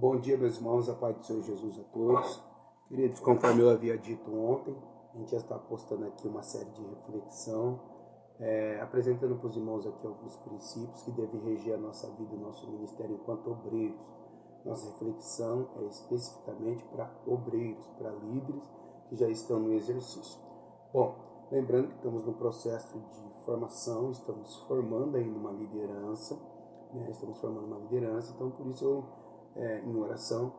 Bom dia, meus irmãos, a paz do Senhor Jesus a todos. Queridos, conforme eu havia dito ontem, a gente já está postando aqui uma série de reflexão, apresentando para os irmãos aqui alguns princípios que devem reger a nossa vida e o nosso ministério enquanto obreiros. Nossa reflexão é especificamente para obreiros, para líderes que já estão no exercício. Bom, lembrando que estamos no processo de formação, estamos formando ainda uma liderança, então por isso eu, em oração,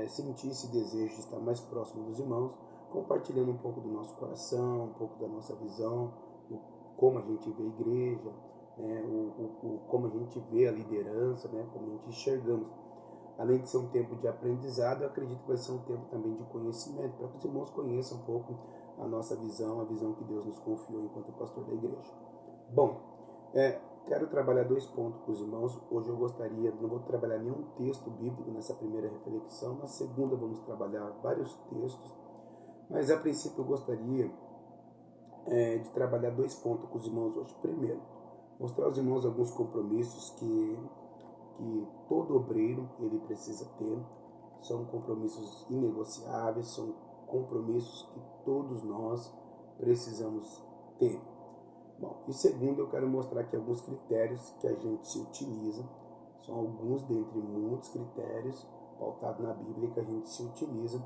senti esse desejo de estar mais próximo dos irmãos, compartilhando um pouco do nosso coração, um pouco da nossa visão, como a gente vê a igreja, como a gente vê a liderança, como a gente enxergamos. Além de ser um tempo de aprendizado, eu acredito que vai ser um tempo também de conhecimento, para que os irmãos conheçam um pouco a nossa visão, a visão que Deus nos confiou enquanto pastor da igreja. Bom, quero trabalhar 2 pontos com os irmãos. Hoje eu não vou trabalhar nenhum texto bíblico nessa primeira reflexão. Na segunda vamos trabalhar vários textos. Mas a princípio eu gostaria de trabalhar 2 pontos com os irmãos hoje. Primeiro, mostrar aos irmãos alguns compromissos que todo obreiro ele precisa ter. São compromissos inegociáveis, são compromissos que todos nós precisamos ter. Bom, e segundo, eu quero mostrar aqui alguns critérios que a gente se utiliza. São alguns dentre muitos critérios pautados na Bíblia que a gente se utiliza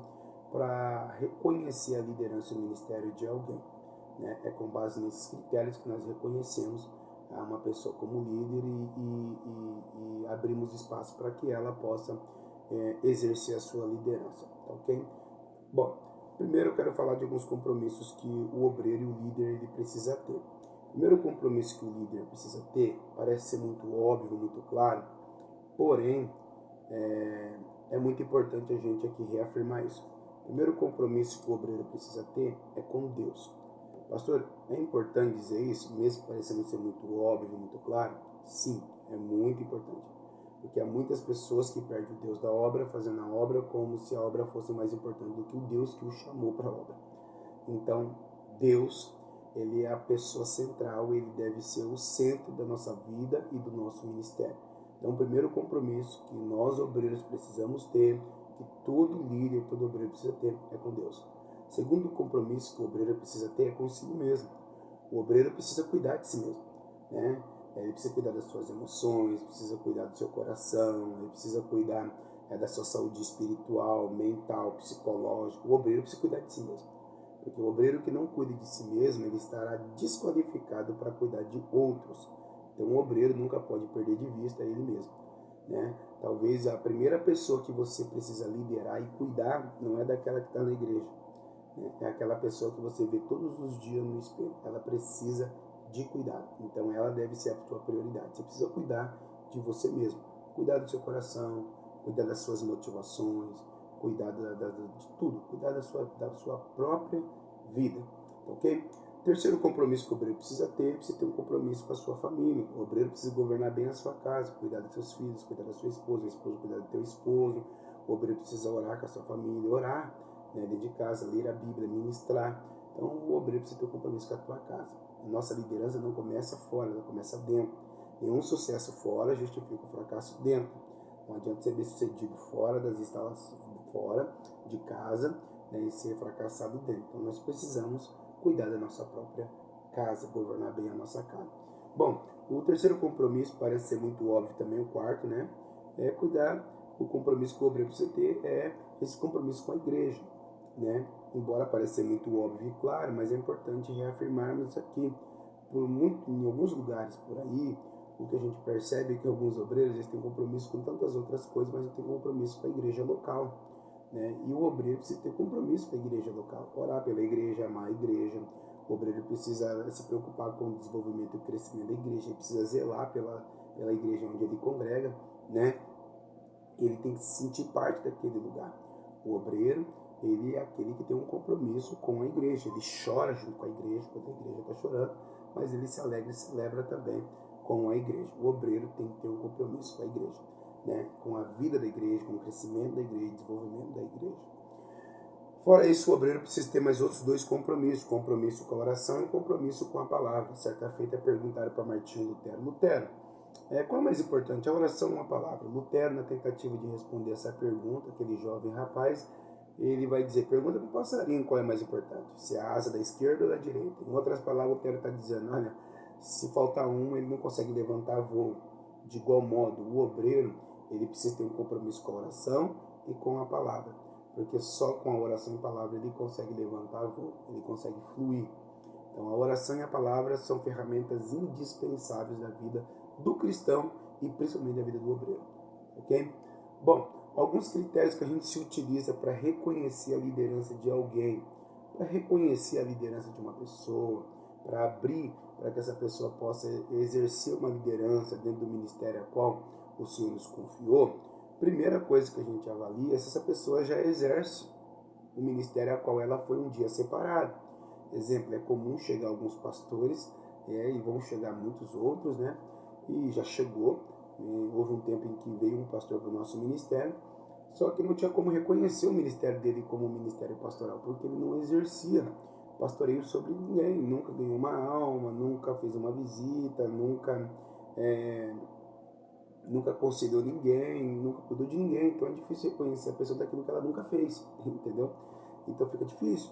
para reconhecer a liderança e o ministério de alguém. É com base nesses critérios que nós reconhecemos uma pessoa como líder e abrimos espaço para que ela possa exercer a sua liderança, tá ok? Bom, primeiro eu quero falar de alguns compromissos que o obreiro e o líder ele precisa ter. O primeiro compromisso que o líder precisa ter parece ser muito óbvio, muito claro, porém é muito importante a gente aqui reafirmar isso. O primeiro compromisso que o obreiro precisa ter é com Deus. Pastor, é importante dizer isso, mesmo parecendo ser muito óbvio, muito claro? Sim, é muito importante. Porque há muitas pessoas que perdem o Deus da obra, fazendo a obra como se a obra fosse mais importante do que o Deus que o chamou para a obra. Então, Deus, ele é a pessoa central, ele deve ser o centro da nossa vida e do nosso ministério. Então, o primeiro compromisso que nós obreiros precisamos ter, que todo líder, todo obreiro precisa ter, é com Deus. Segundo compromisso que o obreiro precisa ter é consigo mesmo. O obreiro precisa cuidar de si mesmo, Ele precisa cuidar das suas emoções, precisa cuidar do seu coração, ele precisa cuidar da sua saúde espiritual, mental, psicológica. O obreiro precisa cuidar de si mesmo. Porque o obreiro que não cuida de si mesmo, ele estará desqualificado para cuidar de outros. Então o obreiro nunca pode perder de vista ele mesmo. Talvez a primeira pessoa que você precisa liderar e cuidar não é daquela que está na igreja. É aquela pessoa que você vê todos os dias no espelho. Ela precisa de cuidado. Então ela deve ser a sua prioridade. Você precisa cuidar de você mesmo. Cuidar do seu coração, cuidar das suas motivações, cuidar de tudo. Cuidar da sua própria vida. Ok? Terceiro compromisso que o obreiro precisa ter um compromisso com a sua família. O obreiro precisa governar bem a sua casa, cuidar dos seus filhos, cuidar da sua esposa, a esposa cuidar do teu esposo. O obreiro precisa orar com a sua família, orar dentro de casa, ler a Bíblia, ministrar. Então o obreiro precisa ter um compromisso com a tua casa. A nossa liderança não começa fora, ela começa dentro. Nenhum sucesso fora justifica o fracasso dentro. Não adianta ser bem sucedido fora das instalações, fora de casa, e ser fracassado dentro. Então nós precisamos cuidar da nossa própria casa, governar bem a nossa casa. Bom, o terceiro compromisso parece ser muito óbvio também, o quarto, é cuidar. O compromisso que o obreiro precisa ter é esse compromisso com a igreja, Embora pareça ser muito óbvio e claro, mas é importante reafirmarmos aqui. Em alguns lugares por aí, o que a gente percebe é que alguns obreiros eles têm compromisso com tantas outras coisas, mas não têm compromisso com a igreja local. E o obreiro precisa ter compromisso com a igreja local, orar pela igreja, amar a igreja. O obreiro precisa se preocupar com o desenvolvimento e o crescimento da igreja, ele precisa zelar pela igreja onde ele congrega, Ele tem que se sentir parte daquele lugar. O obreiro, ele é aquele que tem um compromisso com a igreja, ele chora junto com a igreja, quando a igreja está chorando, mas ele se alegra e celebra também com a igreja. O obreiro tem que ter um compromisso com a igreja, com a vida da igreja, com o crescimento da igreja, desenvolvimento da igreja. Fora isso, o obreiro precisa ter mais outros 2 compromissos, compromisso com a oração e compromisso com a palavra. Certa feita perguntaram para Martinho Lutero, Qual é mais importante, a oração ou a palavra? Lutero, na tentativa de responder essa pergunta, aquele jovem rapaz, ele vai dizer, pergunta para o passarinho qual é mais importante, se é a asa da esquerda ou da direita. Em outras palavras, Lutero está dizendo, olha, se faltar um, ele não consegue levantar voo. De igual modo, o obreiro, ele precisa ter um compromisso com a oração e com a palavra, porque só com a oração e a palavra ele consegue levantar voo, ele consegue fluir. Então, a oração e a palavra são ferramentas indispensáveis da vida do cristão e principalmente da vida do obreiro. Ok? Bom, alguns critérios que a gente se utiliza para reconhecer a liderança de alguém, para reconhecer a liderança de uma pessoa, para abrir para que essa pessoa possa exercer uma liderança dentro do ministério a qual o Senhor nos confiou. Primeira coisa que a gente avalia é se essa pessoa já exerce o ministério a qual ela foi um dia separada. Exemplo, é comum chegar alguns pastores, e vão chegar muitos outros, né? E já chegou, houve um tempo em que veio um pastor para o nosso ministério, só que não tinha como reconhecer o ministério dele como ministério pastoral, porque ele não exercia pastoreio sobre ninguém, nunca ganhou uma alma, nunca fez uma visita, nunca aconselhou ninguém, nunca cuidou de ninguém, então é difícil reconhecer a pessoa daquilo que ela nunca fez, entendeu? Então fica difícil.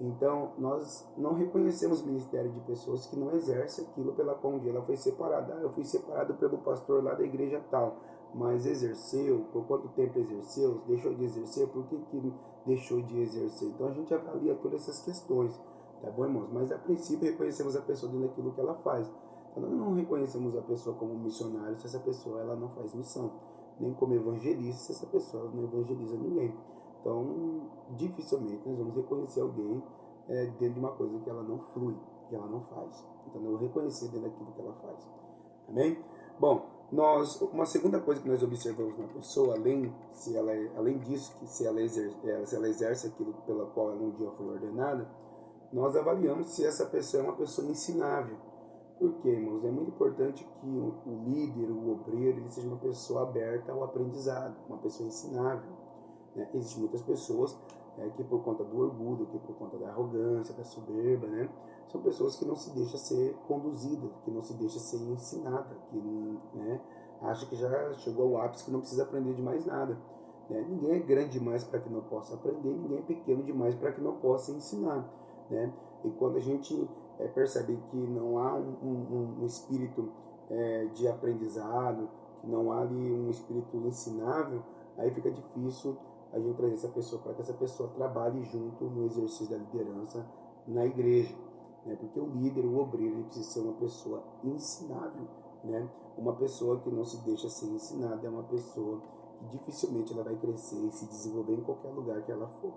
Então nós não reconhecemos o ministério de pessoas que não exercem aquilo pela qual um dia ela foi separada. Eu fui separado pelo pastor lá da igreja tal, mas exerceu, por quanto tempo exerceu, deixou de exercer, por que deixou de exercer? Então a gente avalia todas essas questões, tá bom, irmãos? Mas a princípio reconhecemos a pessoa dentro daquilo que ela faz. Então, nós não reconhecemos a pessoa como missionário se essa pessoa ela não faz missão, nem como evangelista se essa pessoa ela não evangeliza ninguém. Então, dificilmente nós vamos reconhecer alguém dentro de uma coisa que ela não flui, que ela não faz. Então, eu vou reconhecer dentro daquilo que ela faz. Amém? Bom, uma segunda coisa que nós observamos na pessoa, além disso, que se ela exerce aquilo pela qual ela um dia foi ordenada, nós avaliamos se essa pessoa é uma pessoa ensinável. Por quê, irmãos? É muito importante que o líder, o obreiro, ele seja uma pessoa aberta ao aprendizado, uma pessoa ensinável. Né? Existem muitas pessoas que por conta do orgulho, que por conta da arrogância, da soberba, né? São pessoas que não se deixam ser conduzidas, que não se deixam ser ensinada, que acha que já chegou ao ápice, que não precisa aprender de mais nada. Né? Ninguém é grande demais para que não possa aprender, ninguém é pequeno demais para que não possa ensinar. Né? E quando a gente percebe que não há um espírito de aprendizado, que não há ali um espírito ensinável, aí fica difícil a gente trazer essa pessoa para que essa pessoa trabalhe junto no exercício da liderança na igreja. Né? Porque o líder, o obreiro, ele precisa ser uma pessoa ensinável. Né? Uma pessoa que não se deixa ser ensinada é uma pessoa que dificilmente ela vai crescer e se desenvolver em qualquer lugar que ela for.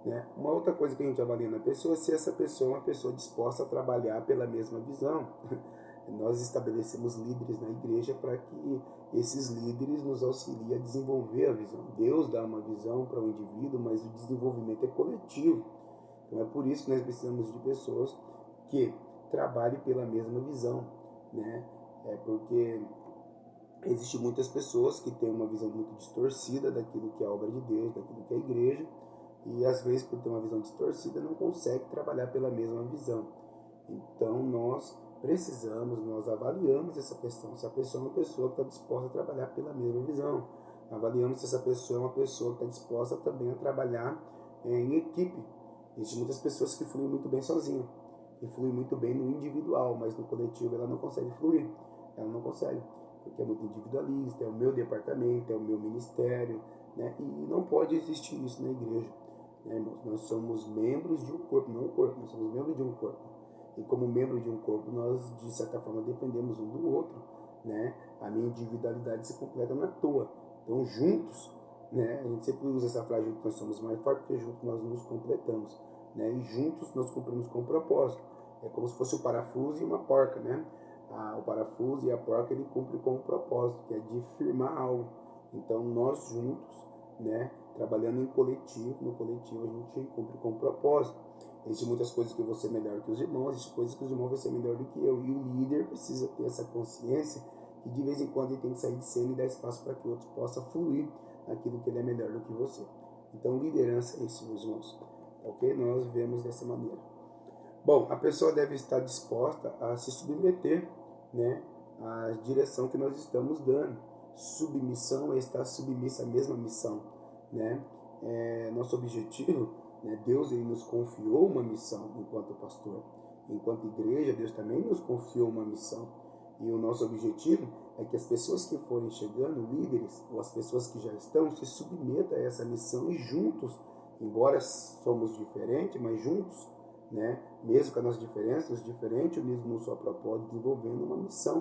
Né? Uma outra coisa que a gente avalia na pessoa é se essa pessoa é uma pessoa disposta a trabalhar pela mesma visão. Nós estabelecemos líderes na igreja para que esses líderes nos auxiliem a desenvolver a visão. Deus dá uma visão para o indivíduo, mas o desenvolvimento é coletivo. Então é por isso que nós precisamos de pessoas que trabalhem pela mesma visão. Né? Porque existem muitas pessoas que têm uma visão muito distorcida daquilo que é a obra de Deus, daquilo que é a igreja, e às vezes por ter uma visão distorcida não consegue trabalhar pela mesma visão. Então nós avaliamos essa questão, se a pessoa é uma pessoa que está disposta a trabalhar pela mesma visão. Avaliamos se essa pessoa é uma pessoa que está disposta também a trabalhar em equipe. Existem muitas pessoas que fluem muito bem sozinha, que fluem muito bem no individual, mas no coletivo ela não consegue fluir. Ela não consegue, porque é muito individualista, é o meu departamento, é o meu ministério, né? E não pode existir isso na igreja. Né, irmãos? Nós somos membros de um corpo, não um corpo, nós somos membros de um corpo. E como membro de um corpo, nós, de certa forma, dependemos um do outro. Né? A minha individualidade se completa na tua. Então, juntos, né? A gente sempre usa essa frase, juntos nós somos mais fortes, porque juntos nós nos completamos. Né? E juntos nós cumprimos com um propósito. É como se fosse o parafuso e uma porca. Né? O parafuso e a porca, ele cumpre com um propósito, que é de firmar algo. Então, nós juntos, né? Trabalhando em coletivo, no coletivo a gente cumpre com um propósito. Existem muitas coisas que eu vou ser melhor que os irmãos, existem coisas que os irmãos vão ser melhor do que eu. E o líder precisa ter essa consciência que de vez em quando ele tem que sair de cena e dar espaço para que outros possam fluir naquilo que ele é melhor do que você. Então, liderança é isso, meus irmãos. Ok? Nós vemos dessa maneira. Bom, a pessoa deve estar disposta a se submeter, né, a direção que nós estamos dando. Submissão é estar submissa à mesma missão, né? Nosso objetivo, né? Deus ele nos confiou uma missão enquanto pastor, enquanto igreja. Deus também nos confiou uma missão, e o nosso objetivo é que as pessoas que forem chegando, líderes ou as pessoas que já estão, se submetam a essa missão, e juntos, embora somos diferentes, mas juntos, né? Mesmo com as nossas diferenças, diferentes, unidos no seu propósito, desenvolvendo uma missão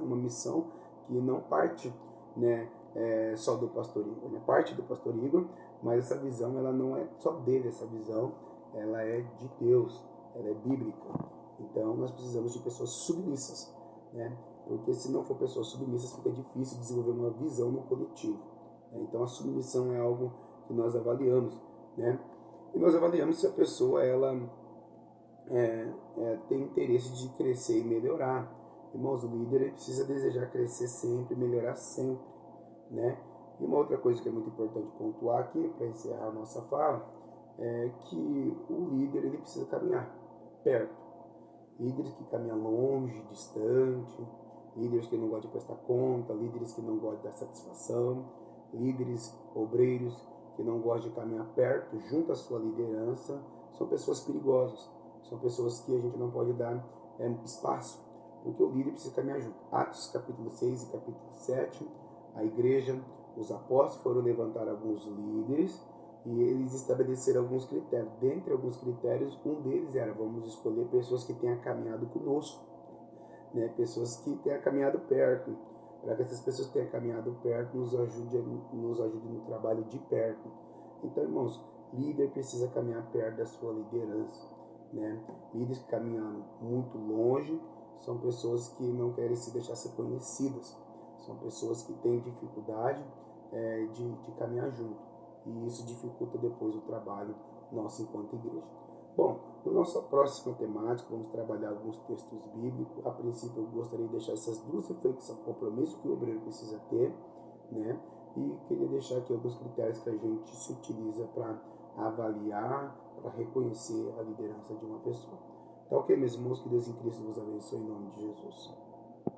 que não parte, né, só do pastor Igor, né? Parte do pastor Igor, mas essa visão ela não é só dele, essa visão ela é de Deus, ela é bíblica. Então nós precisamos de pessoas submissas, né? Porque se não for pessoas submissas, fica difícil desenvolver uma visão no coletivo, né? Então a submissão é algo que nós avaliamos, né? E nós avaliamos se a pessoa ela tem interesse de crescer e melhorar. Irmãos, o líder ele precisa desejar crescer sempre, melhorar sempre, né? E uma outra coisa que é muito importante pontuar aqui, para encerrar a nossa fala, é que o líder ele precisa caminhar perto. Líderes que caminham longe, distante, líderes que não gostam de prestar conta, líderes que não gostam de dar satisfação, líderes obreiros que não gostam de caminhar perto, junto à sua liderança, são pessoas perigosas, são pessoas que a gente não pode dar espaço, porque o líder precisa caminhar junto. Atos capítulo 6 e capítulo 7, a igreja, os apóstolos foram levantar alguns líderes e eles estabeleceram alguns critérios. Dentre alguns critérios, um deles era: vamos escolher pessoas que tenham caminhado conosco, né? Pessoas que tenham caminhado perto, para que essas pessoas que tenham caminhado perto nos ajudem no trabalho de perto. Então, irmãos, líder precisa caminhar perto da sua liderança, né? Líderes que caminham muito longe são pessoas que não querem se deixar ser conhecidas, são pessoas que têm dificuldade de caminhar junto, e isso dificulta depois o trabalho nosso enquanto igreja. Bom, na nossa próxima temática vamos trabalhar alguns textos bíblicos. A princípio eu gostaria de deixar essas duas reflexões: compromisso que o obreiro precisa ter, né? E queria deixar aqui alguns critérios que a gente se utiliza para avaliar, para reconhecer a liderança de uma pessoa. Tá ok, meus irmãos? Que Deus em Cristo vos abençoe em nome de Jesus.